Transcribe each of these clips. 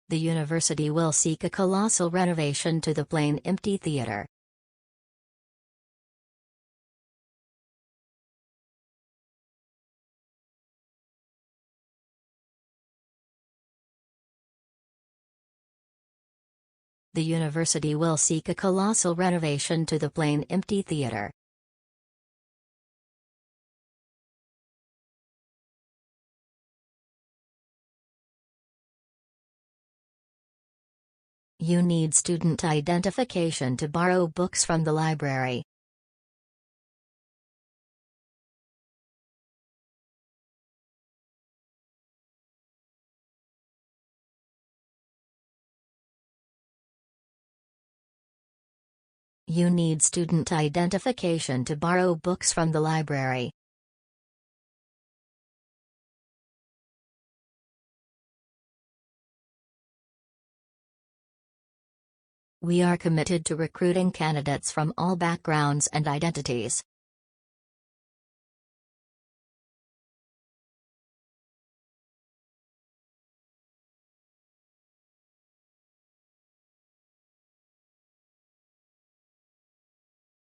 The university will seek a colossal renovation to the plain empty theater. The university will seek a colossal renovation to the plain empty theater. You need student identification to borrow books from the library. You need student identification to borrow books from the library. We are committed to recruiting candidates from all backgrounds and identities.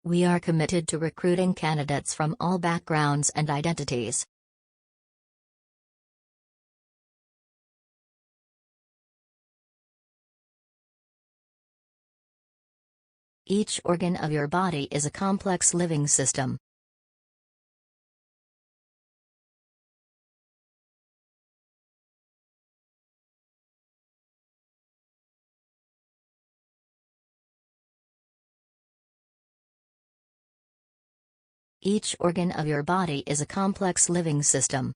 We are committed to recruiting candidates from all backgrounds and identities. Each organ of your body is a complex living system. Each organ of your body is a complex living system.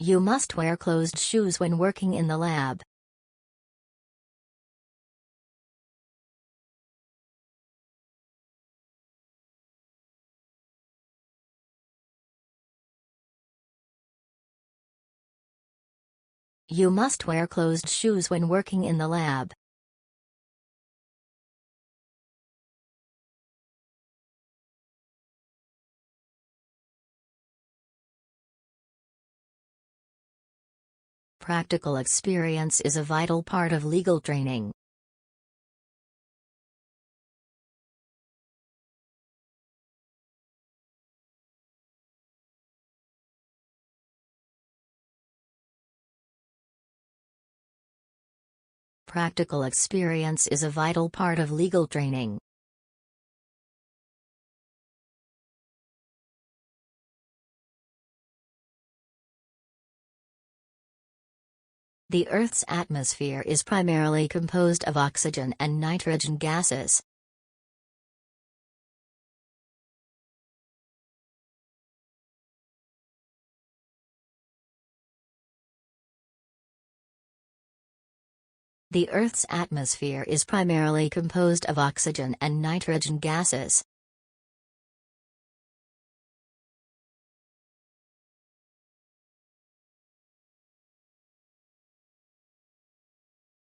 You must wear closed shoes when working in the lab. You must wear closed shoes when working in the lab. Practical experience is a vital part of legal training. Practical experience is a vital part of legal training. The Earth's atmosphere is primarily composed of oxygen and nitrogen gases. The Earth's atmosphere is primarily composed of oxygen and nitrogen gases.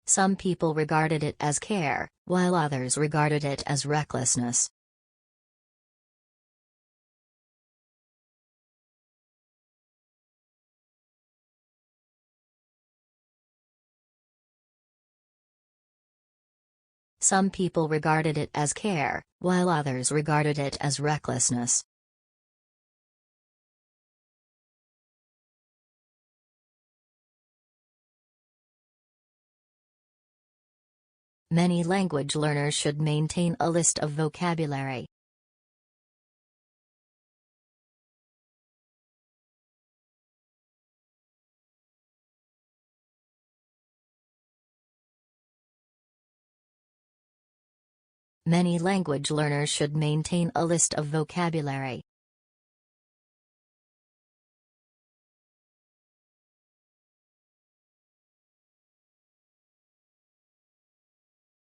Some people regarded it as care, while others regarded it as recklessness. Some people regarded it as care, while others regarded it as recklessness. Many language learners should maintain a list of vocabulary. Many language learners should maintain a list of vocabulary.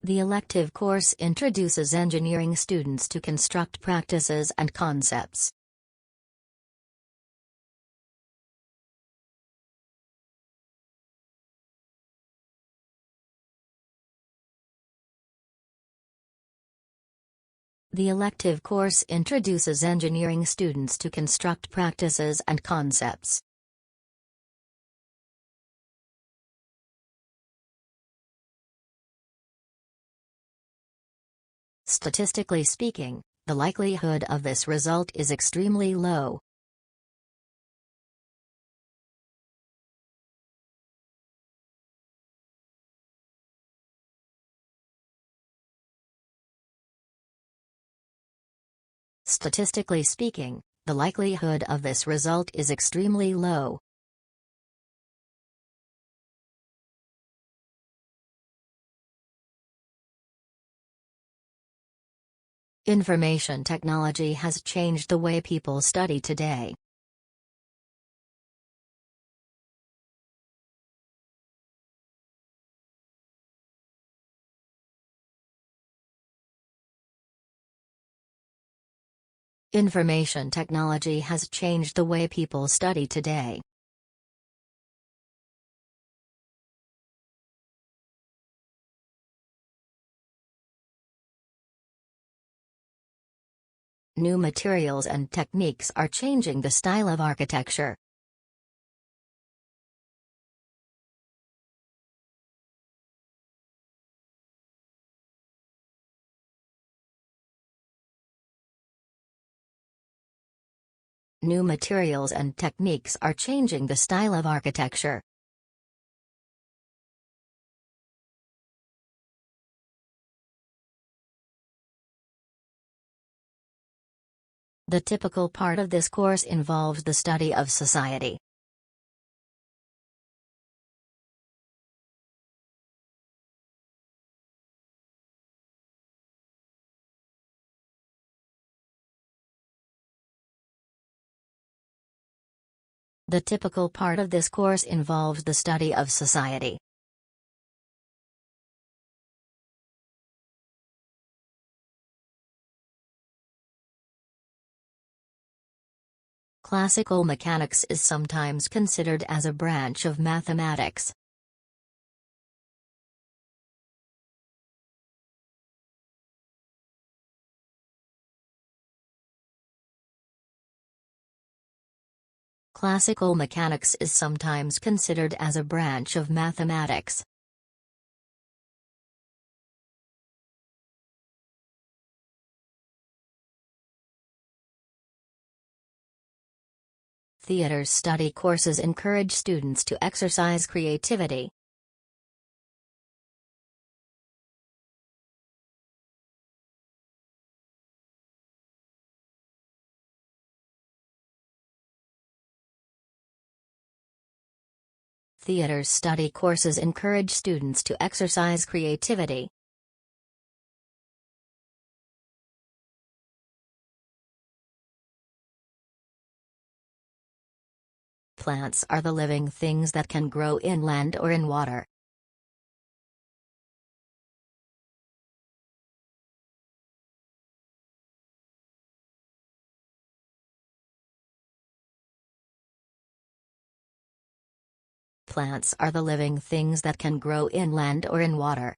The elective course introduces engineering students to construct practices and concepts. The elective course introduces engineering students to construct practices and concepts. Statistically speaking, the likelihood of this result is extremely low. Statistically speaking, the likelihood of this result is extremely low. Information technology has changed the way people study today. Information technology has changed the way people study today. New materials and techniques are changing the style of architecture. New materials and techniques are changing the style of architecture. The typical part of this course involves the study of society. The typical part of this course involves the study of society. Classical mechanics is sometimes considered as a branch of mathematics. Classical mechanics is sometimes considered as a branch of mathematics. Theater study courses encourage students to exercise creativity. Theater study courses encourage students to exercise creativity. Plants are the living things that can grow inland or in water. Plants are the living things that can grow inland or in water.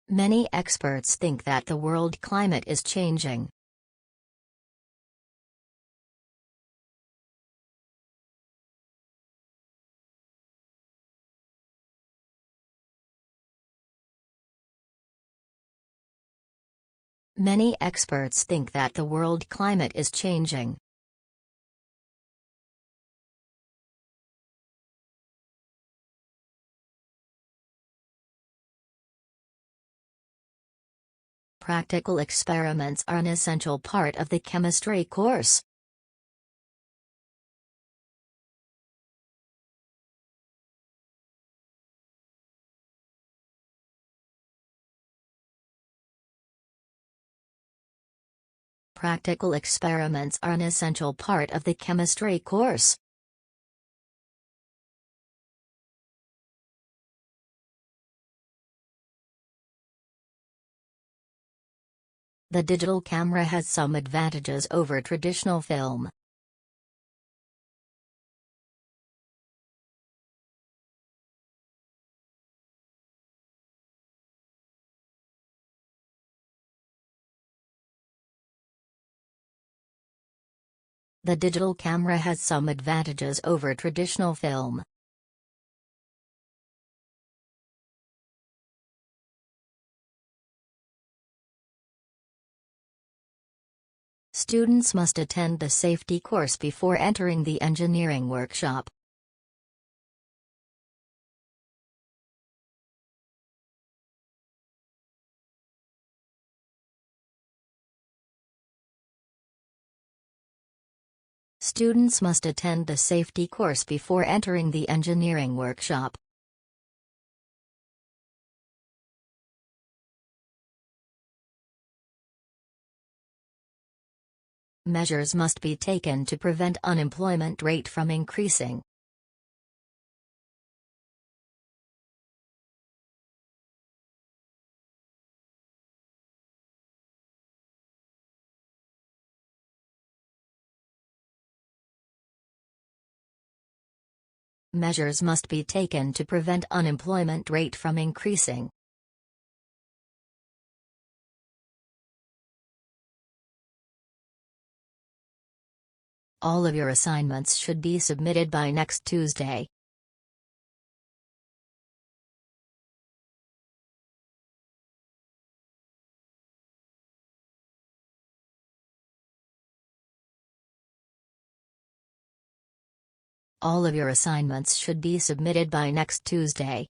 Many experts think that the world climate is changing. Many experts think that the world climate is changing. Practical experiments are an essential part of the chemistry course. Practical experiments are an essential part of the chemistry course. The digital camera has some advantages over traditional film. The digital camera has some advantages over traditional film. Students must attend the safety course before entering the engineering workshop. Students must attend the safety course before entering the engineering workshop. Measures must be taken to prevent unemployment rate from increasing. Measures must be taken to prevent unemployment rate from increasing. All of your assignments should be submitted by next Tuesday. All of your assignments should be submitted by next Tuesday.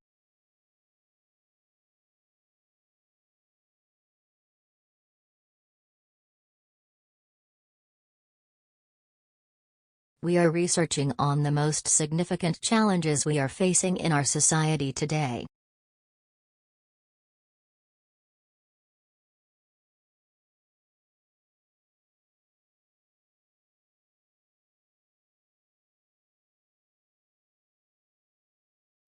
We are researching on the most significant challenges we are facing in our society today.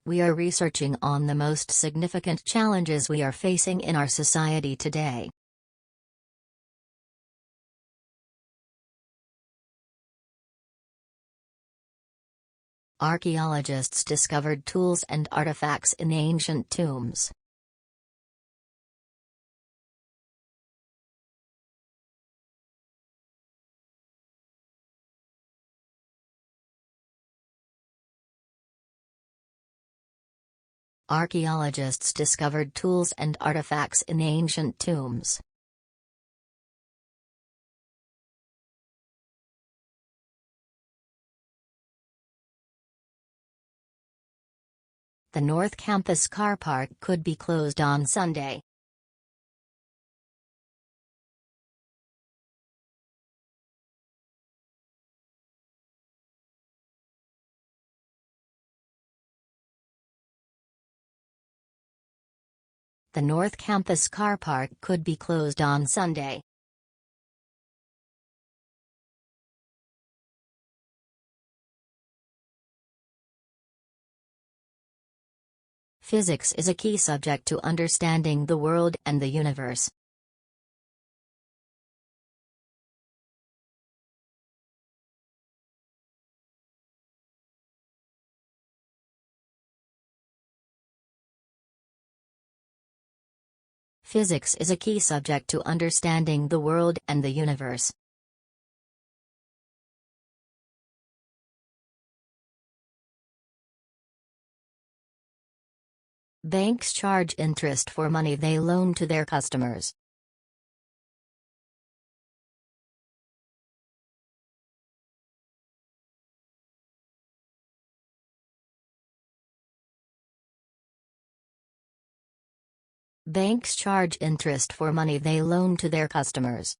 We are researching on the most significant challenges we are facing in our society today. Archeologists discovered tools and artifacts in ancient tombs. Archeologists discovered tools and artifacts in ancient tombs. The North Campus car park could be closed on Sunday. The North Campus car park could be closed on Sunday. Physics is a key subject to understanding the world and the universe. Physics is a key subject to understanding the world and the universe. Banks charge interest for money they loan to their customers. Banks charge interest for money they loan to their customers.